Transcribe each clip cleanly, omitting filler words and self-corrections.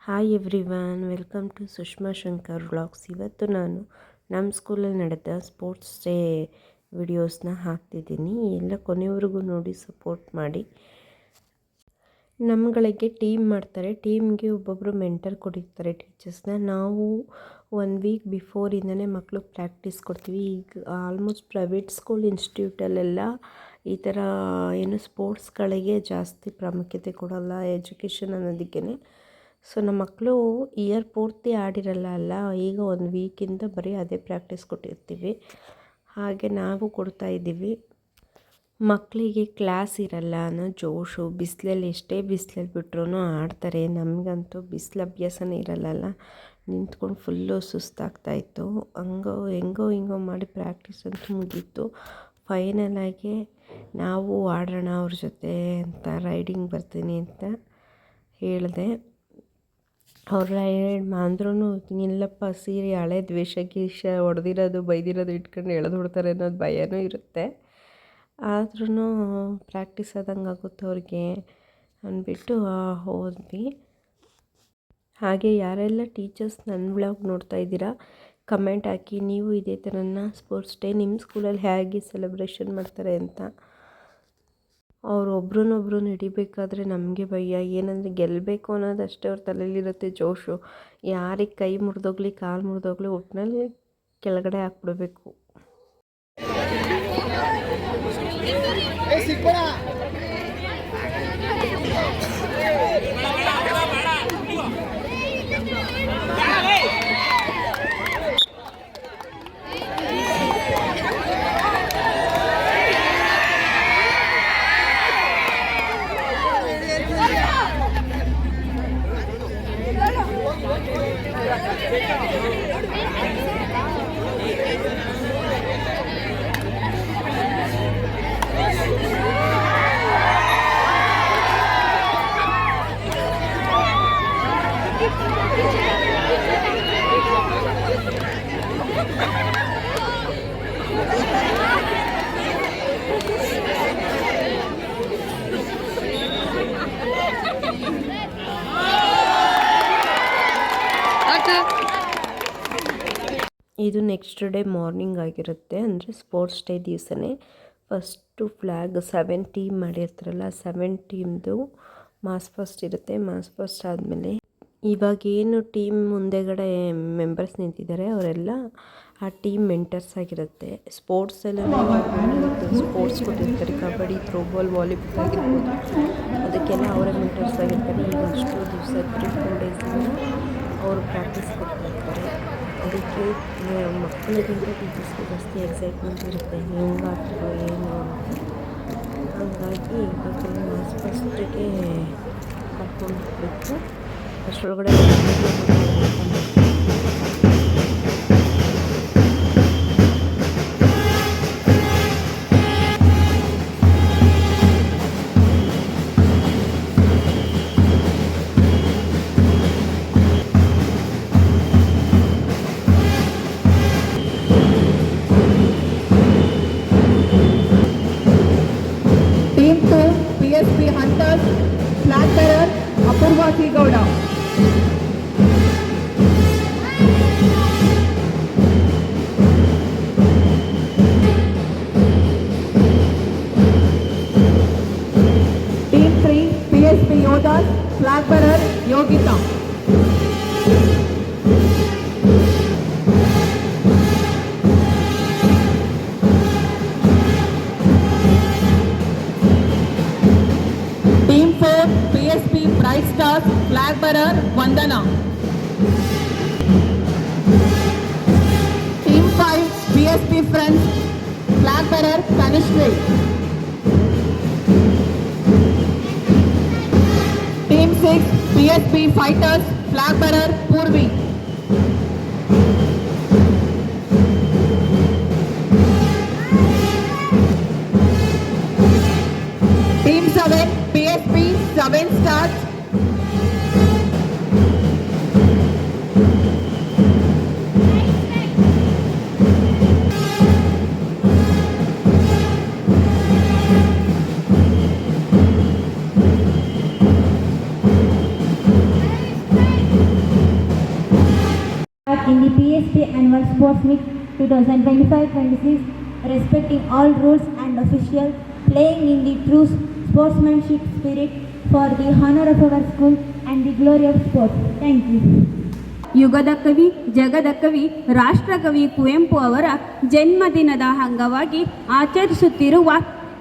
Hi everyone, welcome to Sushma Shankar vlogs. ಇವತ್ತು ನಾನು ನಮ್ಮ ಸ್ಕೂಲಲ್ಲಿ ನಡೆದ ಸ್ಪೋರ್ಟ್ಸ್ ಡೇ ವಿಡಿಯೋಸ್ನ ಹಾಕ್ತಿದ್ದೀನಿ. ಎಲ್ಲ ಕೊನೆಯವರೆಗೂ ನೋಡಿ ಸಪೋರ್ಟ್ ಮಾಡಿ. ನಮ್ಮಗಳಿಗೆ ಟೀಮ್ ಮಾಡ್ತಾರೆ. ಟೀಮ್ಗೆ ಒಬ್ಬೊಬ್ಬರು ಮೆಂಟರ್ ಕೊಟ್ಟಿರ್ತಾರೆ ಟೀಚರ್ಸ್ನ. ನಾವು 1 ವೀಕ್ ಬಿಫೋರಿಂದನೇ ಮಕ್ಳಿಗೆ ಪ್ರಾಕ್ಟೀಸ್ ಕೊಡ್ತೀವಿ. ಈಗ ಆಲ್ಮೋಸ್ಟ್ ಪ್ರೈವೇಟ್ ಸ್ಕೂಲ್ ಇನ್ಸ್ಟಿಟ್ಯೂಟಲ್ಲೆಲ್ಲ ಈ ಥರ ಸ್ಪೋರ್ಟ್ಸ್ಗಳಿಗೆ ಜಾಸ್ತಿ ಪ್ರಾಮುಖ್ಯತೆ ಕೊಡೋಲ್ಲ, ಎಜುಕೇಷನ್ ಅನ್ನೋದಕ್ಕೇ. ಸೊ ನಮ್ಮ ಮಕ್ಕಳು ಇಯರ್ ಪೂರ್ತಿ ಆಡಿರಲ್ಲ, ಈಗ 1 ವೀಕಿಂದ ಬರೀ ಅದೇ ಪ್ರಾಕ್ಟೀಸ್ ಕೊಟ್ಟಿರ್ತೀವಿ. ಹಾಗೆ ನಾವು ಕೊಡ್ತಾಯಿದ್ದೀವಿ. ಮಕ್ಕಳಿಗೆ ಕ್ಲಾಸ್ ಇರಲ್ಲ ಅನ್ನೋ ಜೋಶು, ಬಿಸಿಲಲ್ಲಿ ಎಷ್ಟೇ ಬಿಸಿಲಲ್ಲಿ ಬಿಟ್ರೂ ಆಡ್ತಾರೆ. ನಮಗಂತೂ ಬಿಸಿಲು ಅಭ್ಯಾಸನೇ ಇರಲ್ಲ, ನಿಂತ್ಕೊಂಡು ಫುಲ್ಲು ಸುಸ್ತಾಗ್ತಾಯಿತ್ತು. ಹೆಂಗೋ ಮಾಡಿ ಪ್ರಾಕ್ಟೀಸ್ ಅಂತೂ ಮುಗೀತು. ಫೈನಲಾಗಿ ನಾವು ಆಡೋಣ ಅವ್ರ ಜೊತೆ ಅಂತ, ರೈಡಿಂಗ್ ಬರ್ತೀನಿ ಅಂತ ಹೇಳಿದೆ. ಅವ್ರು ರೈಡ್ ಅಂದ್ರೂ ಇಲ್ಲಪ್ಪ, ಸೀರೆ ಹಳೆ ದ್ವೇಷ ಗೀಷ ಹೊಡೆದಿರೋದು ಬೈದಿರೋದು ಇಟ್ಕೊಂಡು ಎಳೆದ್ಬಿಡ್ತಾರೆ ಅನ್ನೋದು ಭಯನೂ ಇರುತ್ತೆ. ಆದ್ರೂ ಪ್ರಾಕ್ಟೀಸ್ ಆದಂಗೆ ಆಗುತ್ತೆ ಅವ್ರಿಗೆ ಅಂದ್ಬಿಟ್ಟು ಹೋದ್ವಿ. ಹಾಗೆ ಯಾರೆಲ್ಲ ಟೀಚರ್ಸ್ ನನ್ನ ವ್ಲಾಗ್ ನೋಡ್ತಾ ಇದ್ದೀರಾ, ಕಮೆಂಟ್ ಹಾಕಿ. ನೀವು ಇದೇ ಥರನ ಸ್ಪೋರ್ಟ್ಸ್ ಡೇ ನಿಮ್ಮ ಸ್ಕೂಲಲ್ಲಿ ಹೇಗೆ ಸೆಲೆಬ್ರೇಷನ್ ಮಾಡ್ತಾರೆ ಅಂತ. ಅವ್ರು ಒಬ್ರನ್ನೊಬ್ರು ಹಿಡಿಬೇಕಾದ್ರೆ ನಮಗೆ ಭಯ. ಏನಂದರೆ ಗೆಲ್ಲಬೇಕು ಅನ್ನೋದಷ್ಟೇ ಅವ್ರ ತಲೆಯಲ್ಲಿರುತ್ತೆ ಜೋಶು. ಯಾರಿಗೆ ಕೈ ಮುರಿದೋಗ್ಲಿ, ಕಾಲು ಮುರಿದೋಗ್ಲಿ, ಒಟ್ಟಿನಲ್ಲಿ ಕೆಳಗಡೆ ಹಾಕ್ಬಿಡ್ಬೇಕು. ಇದು ನೆಕ್ಸ್ಟ್ ಡೇ ಮಾರ್ನಿಂಗ್ ಆಗಿರುತ್ತೆ. ಅಂದರೆ ಸ್ಪೋರ್ಟ್ಸ್ ಡೇ ದಿವಸನೇ ಫಸ್ಟು ಫ್ಲ್ಯಾಗ್ 7 ಟೀಮ್ ಮಾಡಿರ್ತಾರಲ್ಲ, 7 ಟೀಮ್ದು ಮಾಸ್ ಫಸ್ಟ್ ಇರುತ್ತೆ. ಮಾಸ್ ಫಸ್ಟ್ ಆದಮೇಲೆ ಇವಾಗೇನು ಟೀಮ್ ಮುಂದೆಗಡೆ ಮೆಂಬರ್ಸ್ ನಿಂತಿದ್ದಾರೆ ಅವರೆಲ್ಲ ಆ ಟೀಮ್ ಮೆಂಟರ್ಸ್ ಆಗಿರುತ್ತೆ. ಸ್ಪೋರ್ಟ್ಸೆಲ್ಲ ಸ್ಪೋರ್ಟ್ಸ್ ಕೊಟ್ಟಿರ್ತಾರೆ, ಕಬಡ್ಡಿ, ಥ್ರೋಬಾಲ್, ವಾಲಿಬಾಲ್ ಆಗಿರ್ಬೋದು, ಅದಕ್ಕೆಲ್ಲ ಅವರೇ ಮೆಂಟರ್ಸ್ ಆಗಿರ್ತಾರೆ. ಈಗ ಅಷ್ಟು ದಿವಸ 3-4 ಡೇಸಿಂದ ಅವರು ಪ್ರಾಕ್ಟೀಸ್ ಕೊಡ್ತಾಯಿರ್ತಾರೆ. ಅದಕ್ಕೆ ಮಕ್ಕಳಿಗಿಂತ ಟೀಚರ್ಸ್ಗೆ ಜಾಸ್ತಿ ಎಕ್ಸೈಟ್ಮೆಂಟ್ ಇರುತ್ತೆ, ಹೆಂಗೆ ಆಗ್ತದೋ ಏನು ಅಂತ. ಹಾಗಾಗಿ ಇವಾಗ ಮಾಸ್ ಫಸ್ಟಿಗೆ ಕರ್ಕೊಂಡು ಹೋಗಬೇಕು. ಅಷ್ಟರೊಳಗಡೆ PSP Hunters, flag bearer Apurva C. Gowda. Team 3 PSP Yodas, flag bearer Yogita. PSP Bright Stars, flag bearer Vandana. Team 5 PSP Friends, flag bearer Kanishri. Team 6 PSP Fighters, flag bearer Purvi. Team 7 PSP 7 Stars. Sports Meet 2025-26, respecting all rules and officials, playing in the true sportsmanship spirit for the honor of our school and the glory of sports. Thank you. ಯುಗದ ಕವಿ ಜಗದ ಕವಿ ರಾಷ್ಟ್ರಕವಿ ಕುವೆಂಪು ಅವರ ಜನ್ಮದಿನದ ಅಂಗವಾಗಿ ಆಚರಿಸುತ್ತಿರುವ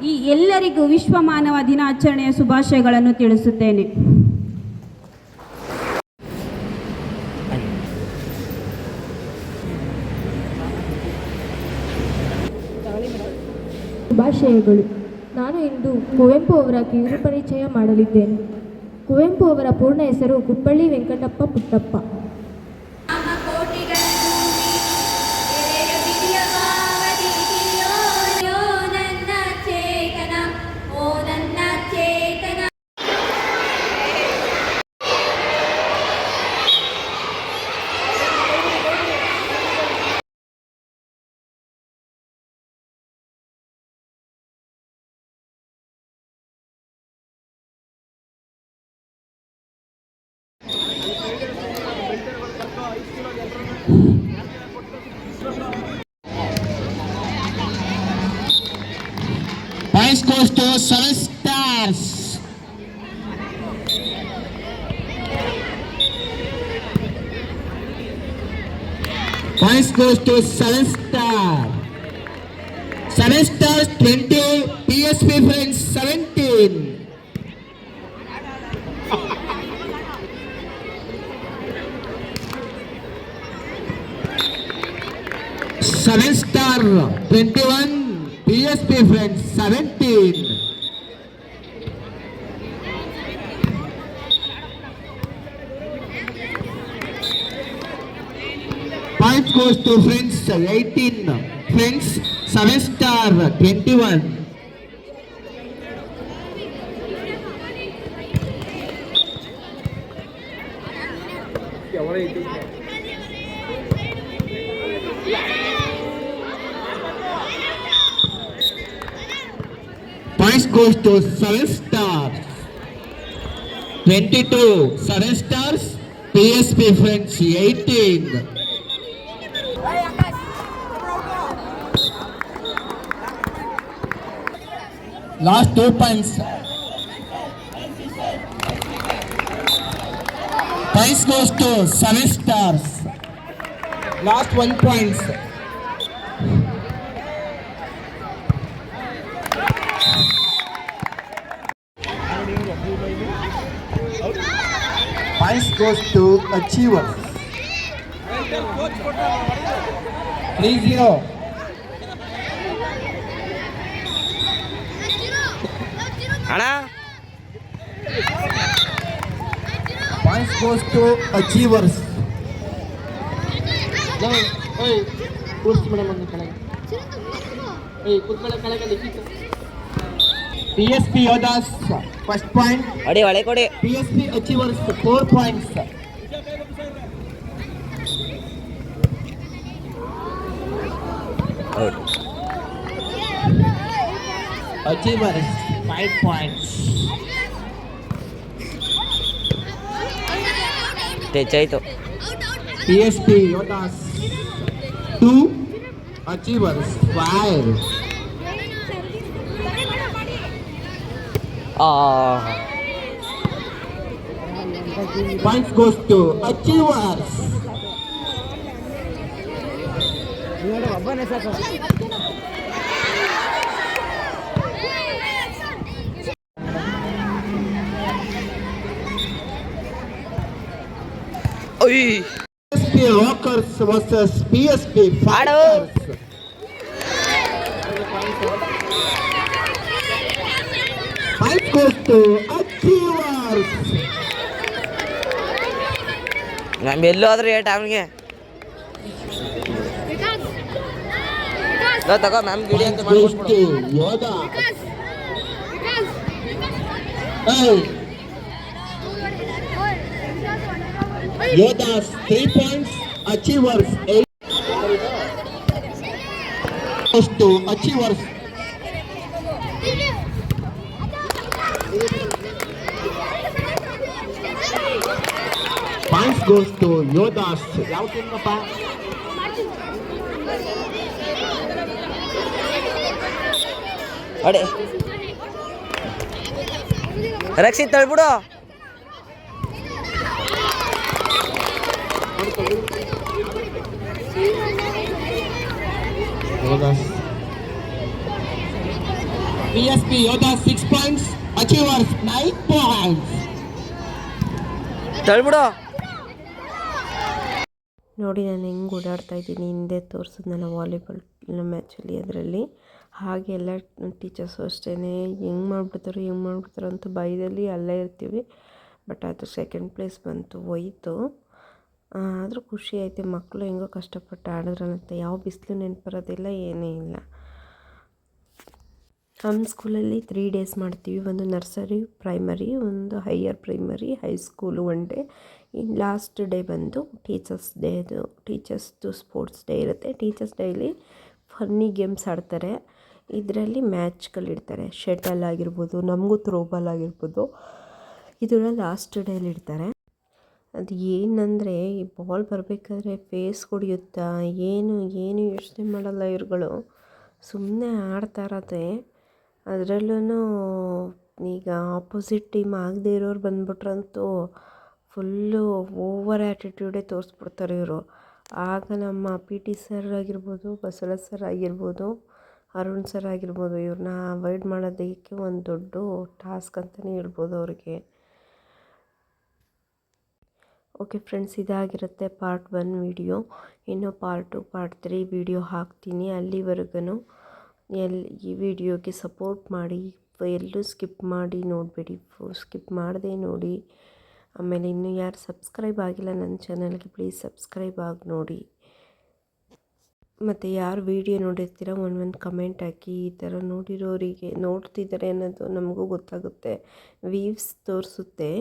ಈ ಎಲ್ಲರಿಗೂ ವಿಶ್ವ ಮಾನವ ದಿನಾಚರಣೆಯ ಶುಭಾಶಯಗಳನ್ನು ತಿಳಿಸುತ್ತೇನೆ. ಶುಭಾಶಯಗಳು. ನಾನು ಇಂದು ಕುವೆಂಪು ಅವರ ಕಿರು ಪರಿಚಯ ಮಾಡಲಿದ್ದೇನೆ. ಕುವೆಂಪು ಅವರ ಪೂರ್ಣ ಹೆಸರು Kuppalli Venkatappa Puttappa. Points goes to 7 stars. Points goes to 7 stars. 7 stars 20, PSP friends 17. Seven star 21, PSP friends 17. Points goes to friends 18, friends 7 star 21. Points goes to 7 stars. 22, 7 stars. PSP friends 18. Last 2 points. Points goes to 7 stars. Last 1 points. Points goes to Achievers. 3-0. Points goes to Achievers. PSP Yodas first point. PSP Achievers 4 points. Achievers 5 points. PSP Yodas 2, Achievers 5. Points goes to Achievers. PSP Rockers versus PSP Fighters. Point goes to Achievers. ನಾನು ಎಲ್ಲೋದ್ರೆ eight ಅವನಿಗೆ ತಗೋ ma'am ಗಿಡಿ ಅಂತ ಮಾಡ್ಬಿಟ್ಟು ಯೋಧ. Yodas 3 points, Achievers 8. Goes to Achievers. Points goes to Yodas. ಯಾವ team ಅಡೆ Rakshit ತಳ್ಬಿಡು. PSP Yoda 6 points, Achievers 9 points. ತಳ್ಬಿಡು. ನೋಡಿ ನಾನು ಹೆಂಗೆ ಓಡಾಡ್ತಾ ಇದ್ದೀನಿ, ಹಿಂದೆ ತೋರಿಸಿದ್ನಲ್ಲ ವಾಲಿಬಾಲ್ ಮ್ಯಾಚಲ್ಲಿ, ಅದರಲ್ಲಿ ಹಾಗೆ ಎಲ್ಲ ಟೀಚರ್ಸು ಅಷ್ಟೇ ಹೆಂಗೆ ಮಾಡಿಬಿಡ್ತಾರೋ ಅಂತ ಭಯದಲ್ಲಿ ಅಲ್ಲೇ ಇರ್ತೀವಿ. ಬಟ್ ಅದು ಸೆಕೆಂಡ್ ಪ್ಲೇಸ್ ಬಂತು, ಹೋಯ್ತು. ಆದರೂ ಖುಷಿ ಆಯಿತು, ಮಕ್ಕಳು ಹೆಂಗೋ ಕಷ್ಟಪಟ್ಟು ಆಡಿದ್ರಂತ. ಯಾವ ಬಿಸಿಲು ನೆನಪರೋದಿಲ್ಲ, ಏನೇ ಇಲ್ಲ. ನಮ್ಮ ಸ್ಕೂಲಲ್ಲಿ 3 ಡೇಸ್ ಮಾಡ್ತೀವಿ. ಒಂದು ನರ್ಸರಿ, ಪ್ರೈಮರಿ, ಒಂದು ಹೈಯರ್ ಪ್ರೈಮರಿ, ಹೈಸ್ಕೂಲು 1 ಡೇ. ಇನ್ನು ಲಾಸ್ಟ್ ಡೇ ಬಂದು ಟೀಚರ್ಸ್ದು ಸ್ಪೋರ್ಟ್ಸ್ ಡೇ ಇರುತ್ತೆ. ಟೀಚರ್ಸ್ ಡೇಲಿ ಫನ್ನಿ ಗೇಮ್ಸ್ ಆಡ್ತಾರೆ. ಇದರಲ್ಲಿ ಮ್ಯಾಚ್ಗಳಿಡ್ತಾರೆ. ಶಟಲ್ ಆಗಿರ್ಬೋದು, ನಮಗೂ ಥ್ರೋಬಾಲ್ ಆಗಿರ್ಬೋದು. ಇದೆಲ್ಲ ಲಾಸ್ಟ್ ಡೇಲಿ ಇಡ್ತಾರೆ. ಅದು ಏನಂದರೆ, ಈ ಬಾಲ್ ಬರಬೇಕಾದ್ರೆ ಫೇಸ್ ಹೊಡೆಯುತ್ತಾ ಏನು ಯೋಚನೆ ಮಾಡಲ್ಲ ಇವ್ರುಗಳು, ಸುಮ್ಮನೆ ಆಡ್ತಾ ಇರೋದೆ. ಅದರಲ್ಲೂ ಈಗ ಆಪೋಸಿಟ್ ಟೀಮ್ ಆಗದೆ ಇರೋರು ಬಂದ್ಬಿಟ್ರಂತೂ ಫುಲ್ಲು ಓವರ್ ಆ್ಯಟಿಟ್ಯೂಡೇ ತೋರಿಸ್ಬಿಡ್ತಾರೆ ಇವರು. ಆಗ ನಮ್ಮ PT ಸರ್ ಆಗಿರ್ಬೋದು, ಬಸವರಾಜ್ ಸರ್ ಆಗಿರ್ಬೋದು, ಅರುಣ್ ಸರ್ ಆಗಿರ್ಬೋದು, ಇವ್ರನ್ನ ಅವಾಯ್ಡ್ ಮಾಡೋದಕ್ಕೆ ಒಂದು ದೊಡ್ಡ ಟಾಸ್ಕ್ ಅಂತಲೇ ಹೇಳ್ಬೋದು ಅವ್ರಿಗೆ. ಓಕೆ ಫ್ರೆಂಡ್ಸ್, ಇದಾಗಿರುತ್ತೆ ಪಾರ್ಟ್ 1 ವಿಡಿಯೋ. ಇನ್ನು ಪಾರ್ಟ್ 2, ಪಾರ್ಟ್ 3 ವಿಡಿಯೋ ಹಾಕ್ತೀನಿ. ಅಲ್ಲಿವರೆಗೂ ಈ ವಿಡಿಯೋಗೆ ಸಪೋರ್ಟ್ ಮಾಡಿ. ಎಲ್ಲೂ ಸ್ಕಿಪ್ ಮಾಡಿ ನೋಡಬೇಡಿ, ಸ್ಕಿಪ್ ಮಾಡದೆ ನೋಡಿ. ಆಮೇಲೆ ಇನ್ನೂ ಯಾರು ಸಬ್ಸ್ಕ್ರೈಬ್ ಆಗಿಲ್ಲ ನನ್ನ ಚಾನಲ್ಗೆ, ಪ್ಲೀಸ್ ಸಬ್ಸ್ಕ್ರೈಬ್ ಆಗಿ ನೋಡಿ. ಮತ್ತು ಯಾರು ವಿಡಿಯೋ ನೋಡಿರ್ತೀರ ಒಂದು ಕಮೆಂಟ್ ಹಾಕಿ. ಈ ಥರ ನೋಡಿರೋರಿಗೆ ನೋಡ್ತಿದ್ದಾರೆ ಅನ್ನೋದು ನಮಗೂ ಗೊತ್ತಾಗುತ್ತೆ, ವ್ಯೂವ್ಸ್ ತೋರಿಸುತ್ತೆ.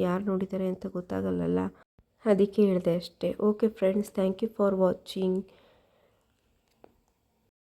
ಯಾರು ನೋಡಿದ್ದಾರೆ ಅಂತ ಗೊತ್ತಾಗಲ್ಲಲ್ಲ, ಅದಕ್ಕೆ ಹೇಳಿದೆ ಅಷ್ಟೇ. Okay friends, thank you for watching.